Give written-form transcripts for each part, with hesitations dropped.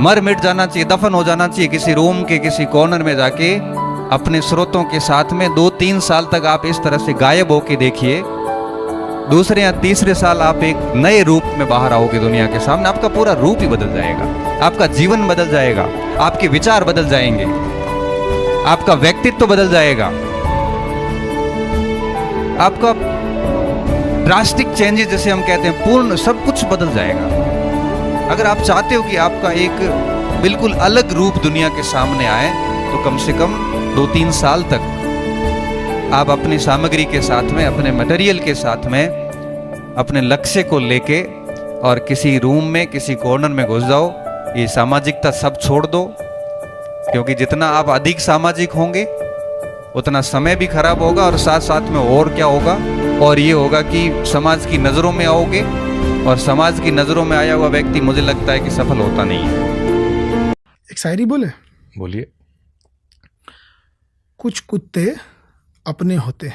मर मिट जाना चाहिए, दफन हो जाना चाहिए किसी रूम के किसी कॉर्नर में जाके अपने स्रोतों के साथ में। 2-3 साल तक आप इस तरह से गायब होके देखिए, दूसरे या तीसरे साल आप एक नए रूप में बाहर आओगे दुनिया के सामने। आपका पूरा रूप ही बदल जाएगा, आपका जीवन बदल जाएगा, आपके विचार बदल जाएंगे, आपका व्यक्तित्व बदल जाएगा, आपका ड्रास्टिक चेंजेस जैसे हम कहते हैं, पूर्ण सब कुछ बदल जाएगा। अगर आप चाहते हो कि आपका एक बिल्कुल अलग रूप दुनिया के सामने आए तो कम से कम 2-3 साल तक आप अपनी सामग्री के साथ में, अपने मटेरियल के साथ में, अपने लक्ष्य को लेके और किसी रूम में किसी कॉर्नर में घुस जाओ। ये सामाजिकता सब छोड़ दो, क्योंकि जितना आप अधिक सामाजिक होंगे उतना समय भी खराब होगा और साथ साथ में और क्या होगा, और ये होगा कि समाज की नज़रों में आओगे और समाज की नज़रों में आया हुआ व्यक्ति मुझे लगता है कि सफल होता नहीं है। एक शायरी बोले? बोलिए। कुछ कुत्ते अपने होते,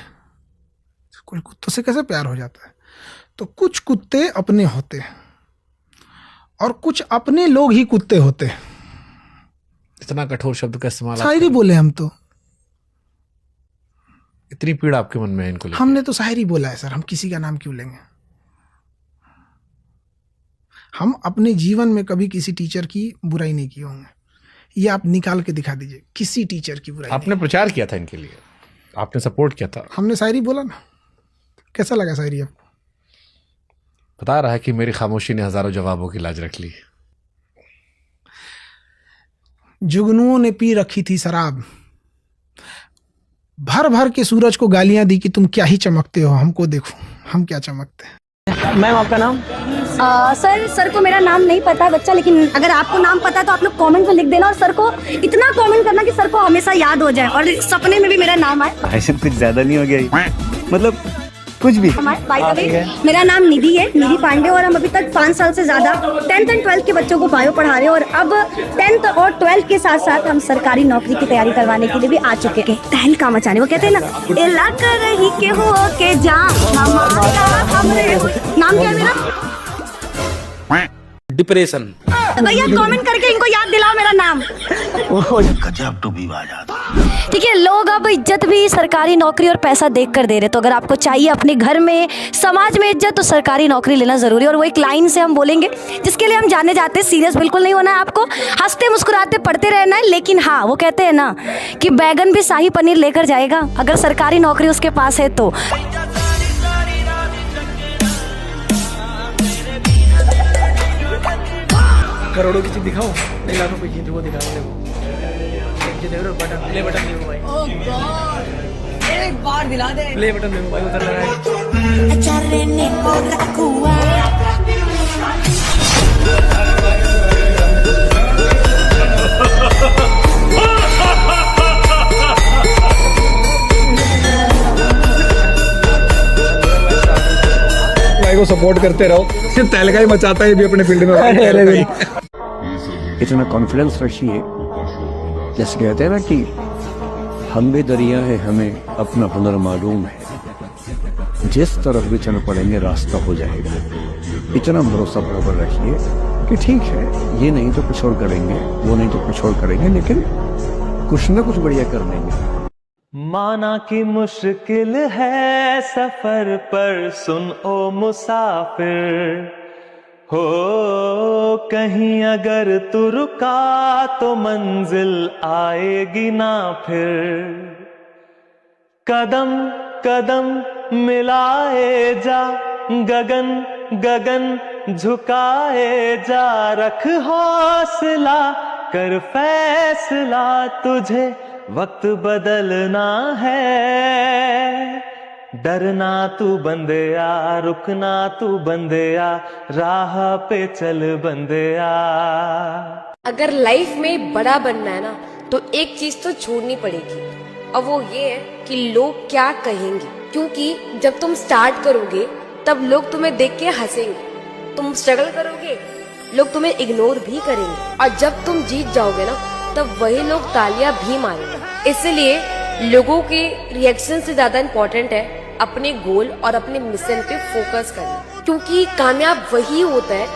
कुछ कुत्तों से कैसे प्यार हो जाता है, तो कुछ कुत्ते अपने होते और कुछ अपने लोग ही कुत्ते होते। इतना कठोर शब्द का इस्तेमाल शायरी बोले हम तो। इतनी पीड़ा आपके मन में है इनको लेकर? हमने तो शायरी बोला है सर, हम किसी का नाम क्यों लेंगे? हम अपने जीवन में कभी किसी टीचर की बुराई नहीं की होंगे, ये आप निकाल के दिखा दीजिए किसी टीचर की बुराई। आपने प्रचार किया था इनके लिए, आपने सपोर्ट किया था। हमने शायरी बोला ना, कैसा लगा शायरी आपको? बता रहा है कि मेरी खामोशी ने हजारों जवाबों की लाज रख ली। जुगनुओं ने पी रखी थी शराब, भर भर के सूरज को गालियां दी कि तुम क्या ही चमकते हो, हमको देखो हम क्या चमकते हैं। मैम आपका नाम? सर को मेरा नाम नहीं पता है बच्चा, लेकिन अगर आपको नाम पता है तो आप लोग कमेंट में लिख देना, और सर को इतना कमेंट करना कि सर को हमेशा याद हो जाए और सपने में भी मेरा नाम आए। ऐसे कुछ ज्यादा नहीं हो गया, मतलब कुछ भी। मेरा नाम निधि है, निधि पांडे, और हम अभी तक 5 साल से ज्यादा 10th एंड 12th के बच्चों को बायो पढ़ा रहे हैं, और अब 10th और 12th के साथ साथ हम सरकारी नौकरी की तैयारी करवाने के लिए भी आ चुके हैं। तहलका मचाने, वो कहते हैं ना, इलाका रही के हो के जा नाम क्या है मेरा? डिप्रेशन। भैया कमेंट करके इनको याद दिलाओ मेरा नाम। गजब टू भी ठीक है, लोग अब इज्जत भी सरकारी नौकरी और पैसा देख कर दे रहे, तो अगर आपको चाहिए अपने घर में समाज में इज्जत तो सरकारी नौकरी लेना जरूरी है। और वो एक लाइन से हम बोलेंगे जिसके लिए हम जाने जाते हैं, सीरियस बिल्कुल नहीं होना है आपको, हंसते मुस्कुराते पढ़ते रहना है, लेकिन हाँ वो कहते हैं ना कि बैगन भी शाही पनीर लेकर जाएगा अगर सरकारी नौकरी उसके पास है तो। करोड़ों की चीज दिखाओ, 1 लाख रुपए की वो दिखाओ। देखो बटन, प्ले बटन दे भाई। ओह गॉड, एक बार दिला दे। प्ले बटन दे भाई, उधर लगा भाई को सपोर्ट करते रहो, सिर्फ तहलका ही मचाता है, ये भी अपने फील्ड में। इतना कॉन्फिडेंस रखिए, जैसे कहते हैं ना कि हम भी दरिया है, हमें अपना हुनर मालूम है, जिस तरफ भी चल पड़ेंगे रास्ता हो जाएगा। इतना भरोसा बराबर रखिए कि ठीक है, ये नहीं तो कुछ और करेंगे, वो नहीं तो कुछ और करेंगे, लेकिन कुछ ना कुछ बढ़िया कर लेंगे। माना कि मुश्किल है सफर पर, सुन ओ मुसाफिर, हो कहीं अगर तू रुका तो मंजिल आएगी ना फिर। कदम कदम मिलाए जा, गगन गगन झुकाए जा, रख हौसला कर फैसला, तुझे वक्त बदलना है। डरना तू बंदिया, रुकना तू बंदिया, राह पे चल बंदिया। अगर लाइफ में बड़ा बनना है ना तो एक चीज तो छोड़नी पड़ेगी, और वो ये है कि लोग क्या कहेंगे। क्योंकि जब तुम स्टार्ट करोगे तब लोग तुम्हें देख के हंसेंगे, तुम स्ट्रगल करोगे लोग तुम्हें इग्नोर भी करेंगे, और जब तुम जीत जाओगे ना तब वही लोग तालियां भी मारेंगे। इसलिए लोगों के रिएक्शन से ज्यादा इम्पोर्टेंट है अपने गोल और अपने मिशन पे फोकस करना, क्योंकि कामयाब वही होता है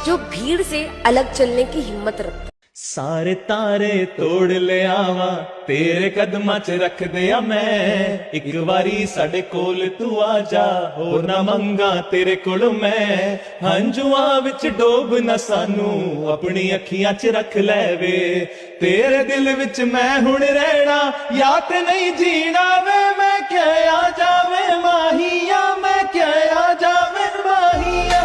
जो भीड़ से अलग चलने की हिम्मत रखता है। सारे तारे तोड़ ले आवा तेरे कदमां च रख दिया मैं एक बारी साडे कोल तू आ जा होर ना मंगा तेरे कोल मैं हंजुआं विच डोब ना सानू अपनी अखियां च रख ले वे तेरे दिल विच मैं हुण रहना या ते नहीं जीना वे मैं क्या आ जावे माहिया मैं क्या आ जावे माहिया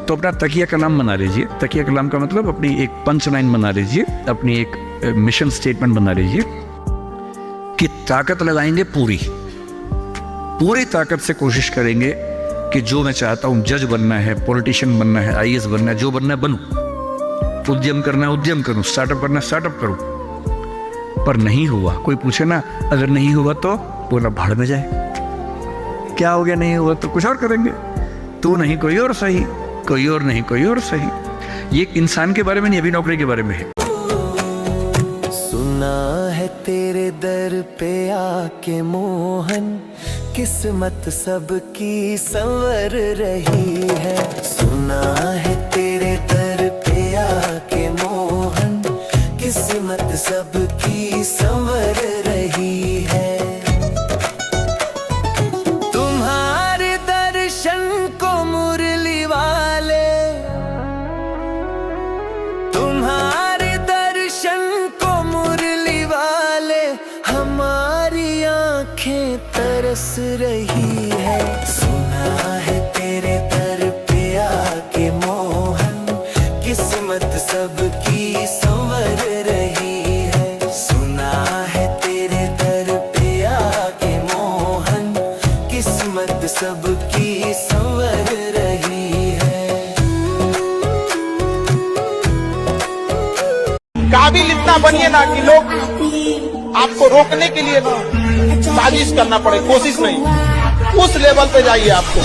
तो अपना तकिया कलाम बना लीजिए। तकिया कलाम का मतलब अपनी एक पंच लाइन बना लीजिए, अपनी एक मिशन स्टेटमेंट बना लीजिए कि ताकत लगाएंगे पूरी ताकत से कोशिश करेंगे कि जो मैं चाहता हूं, जज बनना है, पॉलिटिशियन बनना है, आईएएस बनना है, जो बनना है बनूं, उद्यम करना है उद्यम करूं, स्टार्टअप करना है स्टार्टअप करूं। पर नहीं हुआ, कोई पूछे ना अगर नहीं हुआ तो बोला भाड़ में जाए, क्या हो गया नहीं हुआ तो कुछ और करेंगे, तू नहीं कोई और सही, कोई और नहीं कोई और सही। ये एक इंसान के बारे में नहीं, अभी नौकरी के बारे में है। सुना है तेरे दर पे आके मोहन किस्मत सबकी संवर रही है सुना है तेरे दर पे आके मोहन किस्मत सबकी संवर रही है तुम्हारे दर्शन को मुरली वाले तुम्हारे दर्शन को मुरली वाले हमारी आंखें तरस रही है सुना है तेरे दर पे आके मोहन किस्मत सबकी संवर रही है सुना है तेरे दर पे आके मोहन किस्मत सबकी संवर रही है काबिल इतना बनिए ना कि लोग आपको रोकने के लिए ना साजिश करना पड़े, कोशिश नहीं, उस लेवल पे जाइए आपको।